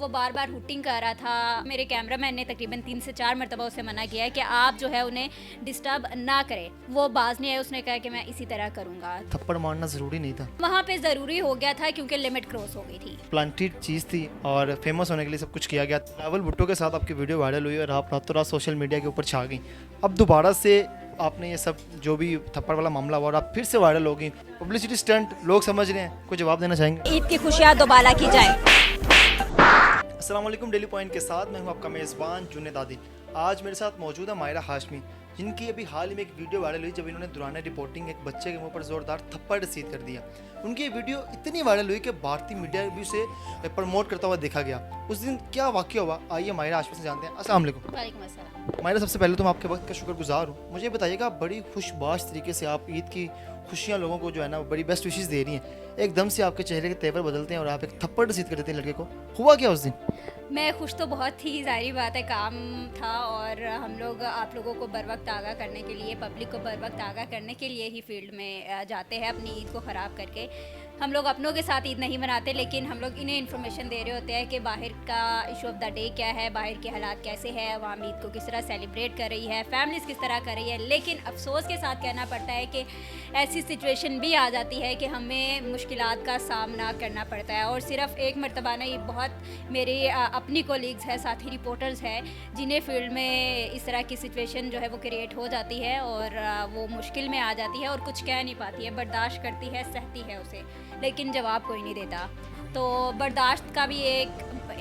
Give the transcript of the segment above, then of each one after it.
वो बार बार हुटिंग कर रहा था। मेरे कैमरामैन ने तकरीबन 3 से 4 मरतबा उससे मना किया है कि आप जो है उन्हें डिस्टर्ब ना करें। वो बाज नहीं है, उसने कहा कि मैं इसी तरह करूँगा। थप्पड़ मारना ज़रूरी नहीं था। वहाँ पे ज़रूरी हो गया था क्योंकि लिमिट क्रॉस हो गई थी। प्लांटेड चीज़ थी और फेमस होने के लिए सब कुछ किया गया। बिलावल भुट्टो के साथ आपकी वीडियो वायरल हुई और आप रातों रात सोशल मीडिया के ऊपर छा गई। अब दोबारा से आपने ये सब जो भी थप्पड़ वाला मामला हुआ और आप फिर से वायरल हो गई, पब्लिसिटी स्टंट लोग समझ रहे हैं, कोई जवाब देना चाहेंगे? ईद की खुशियाँ दोबारा की जाए। अस्सलाम वालेकुम, डेली पॉइंट के साथ मैं हूं आपका मेज़बान जुनेद आदिल। आज मेरे साथ मौजूद है मायरा हाशमी, जिनकी अभी हाल ही में एक वीडियो वायरल हुई जब इन्होंने दुराना रिपोर्टिंग एक बच्चे के मुंह पर ज़ोरदार थप्पड़ रसीद कर दिया। उनकी ये वीडियो इतनी वायरल हुई कि भारतीय मीडिया भी उसे प्रमोट करता हुआ देखा गया। उस दिन क्या वाक़या हुआ, आइए मायरा हाशमी से जानते हैं। अस्सलाम वालेकुम। वालेकुम अस्सलाम। मायरा, सबसे पहले तो मैं आपके वक्त का शुक्रगुजार हूँ। मुझे बताइएगा, बड़ी खुशबाश तरीके से आप ईद की खुशियाँ लोगों को जो है ना बड़ी बेस्ट विशेष दे रही हैं, एकदम से आपके चेहरे के तेवर बदलते हैं और आप एक थप्पड़ रसीद कर देते हैं लड़के को। हुआ क्या उस दिन? मैं खुश तो बहुत थी, ज़ाहिर बात है, काम था और हम लोग आप लोगों को बर वक्त आगाह करने के लिए, पब्लिक को बर वक्त आगाह करने के लिए ही फील्ड में जाते हैं अपनी ईद को ख़राब करके। हम लोग अपनों के साथ ईद नहीं मनाते, लेकिन हम लोग इन्हें इन्फॉर्मेशन दे रहे होते हैं कि बाहर का इशू ऑफ द डे क्या है, बाहर के हालात कैसे हैं, अवाम ईद को किस तरह सेलिब्रेट कर रही है, फैमिलीज़ किस तरह कर रही है। लेकिन अफसोस के साथ कहना पड़ता है कि ऐसी सिचुएशन भी आ जाती है कि हमें मुश्किलात का सामना करना पड़ता है। और सिर्फ एक मरतबा नहीं, बहुत मेरी अपनी कोलीग्स है, साथी रिपोर्टर्स हैं, जिन्हें फील्ड में इस तरह की सिचुएशन जो है वो क्रिएट हो जाती है और वो मुश्किल में आ जाती है और कुछ कह नहीं पाती है, बर्दाश्त करती है, सहती है उसे, लेकिन जवाब कोई नहीं देता। तो बर्दाश्त का भी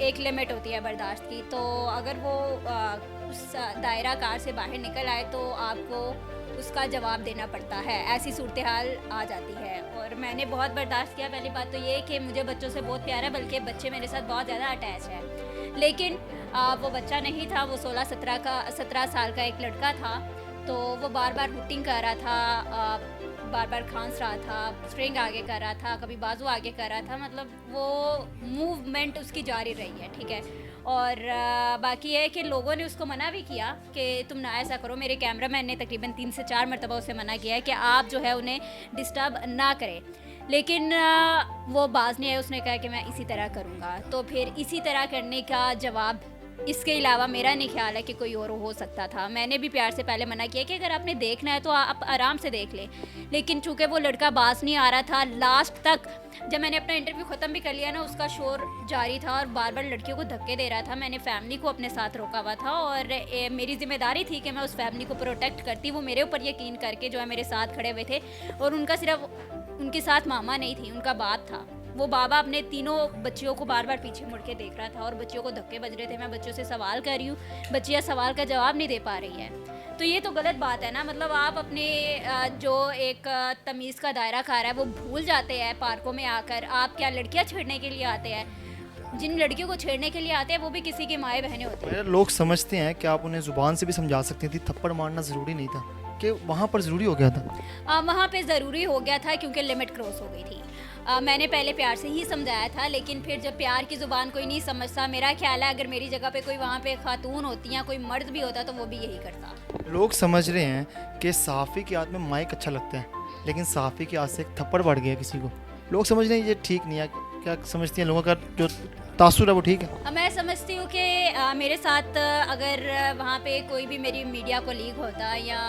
एक लिमिट होती है बर्दाश्त की। तो अगर वो उस दायरा कार से बाहर निकल आए तो आपको उसका जवाब देना पड़ता है। ऐसी सूरत हाल आ जाती है और मैंने बहुत बर्दाश्त किया। पहली बात तो ये कि मुझे बच्चों से बहुत प्यार है, बल्कि बच्चे मेरे साथ बहुत ज़्यादा अटैच है। लेकिन वो बच्चा नहीं था, वो 16-17 साल का एक लड़का था। तो वो बार बार हुटिंग कर रहा था, बार बार खांस रहा था, स्ट्रिंग आगे कर रहा था, कभी बाजू आगे कर रहा था, मतलब वो मूवमेंट उसकी जारी रही है, ठीक है। और बाकी है कि लोगों ने उसको मना भी किया कि तुम ना ऐसा करो। मेरे कैमरामैन ने तकरीबन 3 से 4 मरतबा उसे मना किया है कि आप जो है उन्हें डिस्टर्ब ना करें, लेकिन वो बाज नहीं है, उसने कहा कि मैं इसी तरह करूँगा। तो फिर इसी तरह करने का जवाब इसके अलावा मेरा नहीं ख्याल है कि कोई और हो सकता था। मैंने भी प्यार से पहले मना किया कि अगर आपने देखना है तो आप आराम से देख लें, लेकिन चूंकि वो लड़का बाज नहीं आ रहा था, लास्ट तक जब मैंने अपना इंटरव्यू ख़त्म भी कर लिया ना, उसका शोर जारी था और बार बार लड़कियों को धक्के दे रहा था। मैंने फैमिली को अपने साथ रोका हुआ था और मेरी जिम्मेदारी थी कि मैं उस फैमिली को प्रोटेक्ट करती। वो मेरे ऊपर यकीन करके जो है मेरे साथ खड़े हुए थे और उनका सिर्फ उनके साथ मामा नहीं थी, उनका बाप था। वो बाबा अपने तीनों बच्चियों को बार बार पीछे मुड़ के देख रहा था और बच्चियों को धक्के बज रहे थे। मैं बच्चों से सवाल कर रही हूँ, बच्चियाँ सवाल का जवाब नहीं दे पा रही है। तो ये तो गलत बात है ना। मतलब आप अपने जो एक तमीज़ का दायरा कार है वो भूल जाते हैं पार्कों में आकर। आप क्या लड़कियाँ छेड़ने के लिए आते हैं? जिन लड़कियों को छेड़ने के लिए आते हैं वो भी किसी की माएँ बहनें होती हैं। लोग समझते हैं कि आप उन्हें ज़ुबान से भी समझा सकती थी, थप्पड़ मारना ज़रूरी नहीं था, कि वहाँ पर ज़रूरी हो गया था? वहाँ पे ज़रूरी हो गया था क्योंकि लिमिट क्रॉस हो गई थी। मैंने पहले प्यार से ही समझाया था, लेकिन फिर जब प्यार की ज़ुबान कोई नहीं समझता, मेरा ख्याल है अगर मेरी जगह पे कोई वहाँ पे खातून होती या कोई मर्द भी होता तो वो भी यही करता। लोग समझ रहे हैं कि सहाफ़ी के हाथ में माइक अच्छा लगता है, लेकिन सहाफ़ी के हाथ से एक थप्पड़ पड़ गया किसी को। लोग समझ रहे हैं ये ठीक नहीं है। क्या समझती हैं? लोगों का जो तासुर है वो ठीक है? मैं समझती हूँ कि मेरे साथ अगर वहाँ पे कोई भी मेरी मीडिया कोलीग होता या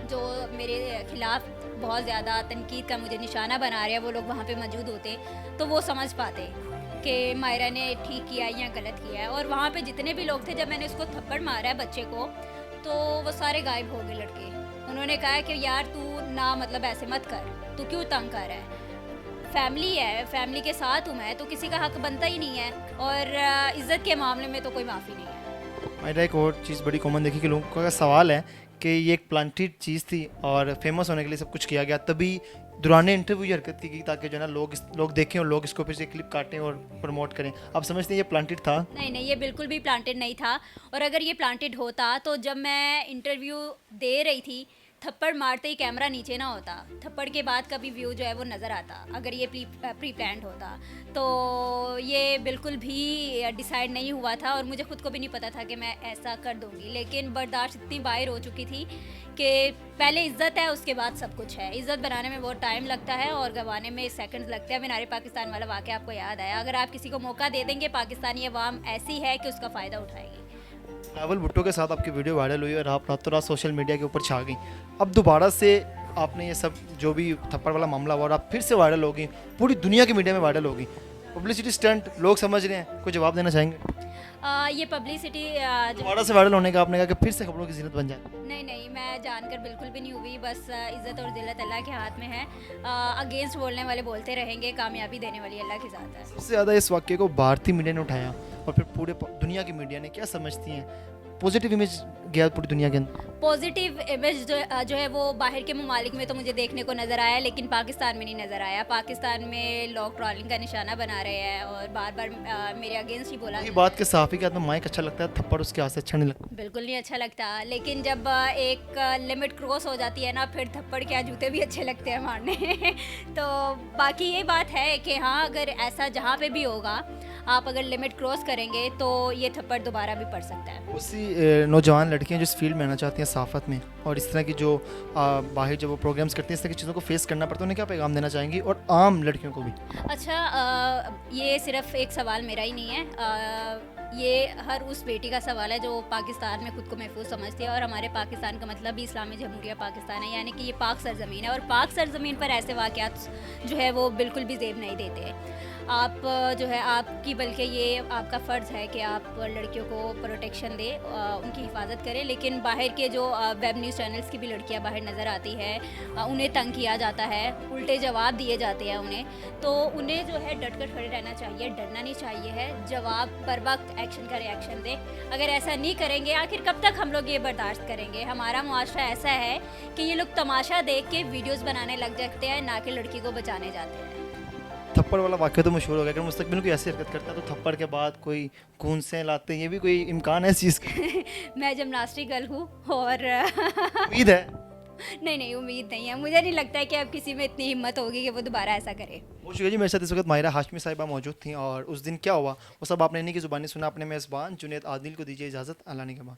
जो मेरे ख़िलाफ़ बहुत ज़्यादा तनकीद का मुझे निशाना बना रहे हैं, वो लोग वहाँ पे मौजूद होते तो वो समझ पाते कि मायरा ने ठीक किया या गलत किया है। और वहाँ पे जितने भी लोग थे, जब मैंने उसको थप्पड़ मारा है बच्चे को, तो वो सारे गायब हो गए लड़के। उन्होंने कहा कि यार तू ना, मतलब ऐसे मत कर, तू क्यों तंग कर रहा है, फैमिली है, फैमिली के साथ हूँ मैं, तो किसी का हक बनता ही नहीं है। और इज़्ज़त के मामले में तो कोई माफ़ी नहीं है। मेरा एक और चीज़ बड़ी कॉमन देखी कि लोगों का सवाल है कि ये एक प्लांटेड चीज़ थी और फेमस होने के लिए सब कुछ किया गया, तभी दुराने इंटरव्यू ये हरकत की ताकि जो है ना लोग देखें और लोग इसको फिर से क्लिप काटें और प्रमोट करें। आप समझते हैं ये प्लांटेड था? नहीं, ये बिल्कुल भी प्लांटेड नहीं था। और अगर ये प्लांटेड होता तो जब मैं इंटरव्यू दे रही थी थप्पड़ मारते ही कैमरा नीचे ना होता, थप्पड़ के बाद का भी व्यू जो है वो नज़र आता अगर ये प्री प्लान्ड होता। तो ये बिल्कुल भी डिसाइड नहीं हुआ था और मुझे खुद को भी नहीं पता था कि मैं ऐसा कर दूंगी, लेकिन बर्दाश्त इतनी बाहर हो चुकी थी कि पहले इज़्ज़त है उसके बाद सब कुछ है। इज़्ज़त बनाने में बहुत टाइम लगता है और गंवाने में सेकंड्स लगते हैं। मीनार पाकिस्तान वाला वाक़या आपको याद आया, अगर आप किसी को मौका दे देंगे पाकिस्तानी अवाम ऐसी है कि उसका फ़ायदा उठाएगी। बिलावल भुट्टो के साथ आपकी वीडियो वायरल हुई और आप रातों रात सोशल मीडिया के ऊपर छा गई। अब दोबारा से आपने ये सब जो भी थप्पड़ वाला मामला हुआ और आप फिर से वायरल हो गई, पूरी दुनिया की मीडिया में वायरल हो गई। पब्लिसिटी स्टंट लोग समझ रहे हैं, कोई जवाब देना चाहेंगे? ये पब्लिसिटी दोबारा से वायरल होने का आपने कहा कि फिर से खबरों की जीनत बन जाए। नहीं नहीं, मैं जानकर बिल्कुल भी नहीं हुई, बस इज़्ज़त और ज़िल्लत अल्लाह के हाथ में है। अगेंस्ट बोलने वाले बोलते रहेंगे, कामयाबी देने वाली अल्लाह के साथ है। सबसे ज़्यादा इस वाक्य को भारतीय मीडिया ने उठाया और फिर पूरे दुनिया की मीडिया ने, क्या समझती हैं, पॉजिटिव इमेज गया पूरी दुनिया के अंदर। पॉजिटिव इमेज जो है वो बाहर के ममालिक में तो मुझे देखने को नज़र आया, लेकिन पाकिस्तान में नहीं नज़र आया। पाकिस्तान में लोग ट्रॉलिंग का निशाना बना रहे हैं और बार बार मेरे अगेंस्ट ही बोला। ये बात के सहाफ़ी के हाथ में माइक अच्छा लगता है, थप्पड़ उसके हाथ से अच्छा नहीं लगता। बिल्कुल नहीं अच्छा लगता, लेकिन जब एक लिमिट क्रॉस हो जाती है ना, फिर थप्पड़ क्या जूते भी अच्छे लगते हैं मारने। तो बाकी ये बात है कि हाँ, अगर ऐसा जहाँ पे भी होगा, आप अगर लिमिट क्रॉस करेंगे तो ये थप्पड़ दोबारा भी पड़ सकता है। बहुत सी नौजवान लड़कियां जो इस फील्ड में आना चाहती हैं सहाफ़त में, और इस तरह की जो बाहर जब वो प्रोग्राम्स करती हैं, इस तरह की चीज़ों को फेस करना पड़ता है, उन्हें क्या पैगाम देना चाहेंगी, और आम लड़कियों को भी? अच्छा, ये सिर्फ एक सवाल मेरा ही नहीं है, ये हर उस बेटी का सवाल है जो पाकिस्तान में खुद को महफूज समझती है। और हमारे पाकिस्तान का मतलब भी इस्लामी जमहूरिया पाकिस्तान है, यानी कि ये पाक सरजमीन है और पाक सरजमीन पर ऐसे वाक़यात जो है वो बिल्कुल भी ज़ेब नहीं देते। आप जो है आपकी, बल्कि ये आपका फ़र्ज़ है कि आप लड़कियों को प्रोटेक्शन दें, उनकी हिफाजत करें। लेकिन बाहर के जो वेब न्यूज़ चैनल्स की भी लड़कियां बाहर नज़र आती है, उन्हें तंग किया जाता है, उल्टे जवाब दिए जाते हैं उन्हें, तो उन्हें जो है डट कर खड़े रहना चाहिए, डरना नहीं चाहिए है। जवाब बर वक्त एक्शन का रिएक्शन दें। अगर ऐसा नहीं करेंगे, आखिर कब तक हम लोग ये बर्दाश्त करेंगे? हमारा मुआशरा ऐसा है कि ये लोग तमाशा देख के वीडियोज़ बनाने लग जाते हैं, ना कि लड़की को बचाने जाते हैं। थप्पड़ वाला वाक्य तो मशहूर हो गया, अगर मुस्तकबिल कोई ऐसी हरकत करता है तो थप्पड़ के बाद कोई खून से लाते हैं, ये भी कोई इम्कान है इस चीज़ का? मैं जिमनास्टिक गर्ल हूँ और उम्मीद है। नहीं नहीं, उम्मीद नहीं है। मुझे नहीं लगता है कि अब किसी में इतनी हिम्मत होगी कि वो दोबारा ऐसा करे। बहुत शुक्रिया जी, मेरे साथ इस वक्त माहिरा हाशमी साहिबा मौजूद थी और उस दिन क्या हुआ वो सब आपने इन्हीं की ज़ुबानी सुना। अपने मेज़बान जुनैद आदिल को दीजिए इजाज़त, अल्लाह ने के बाद।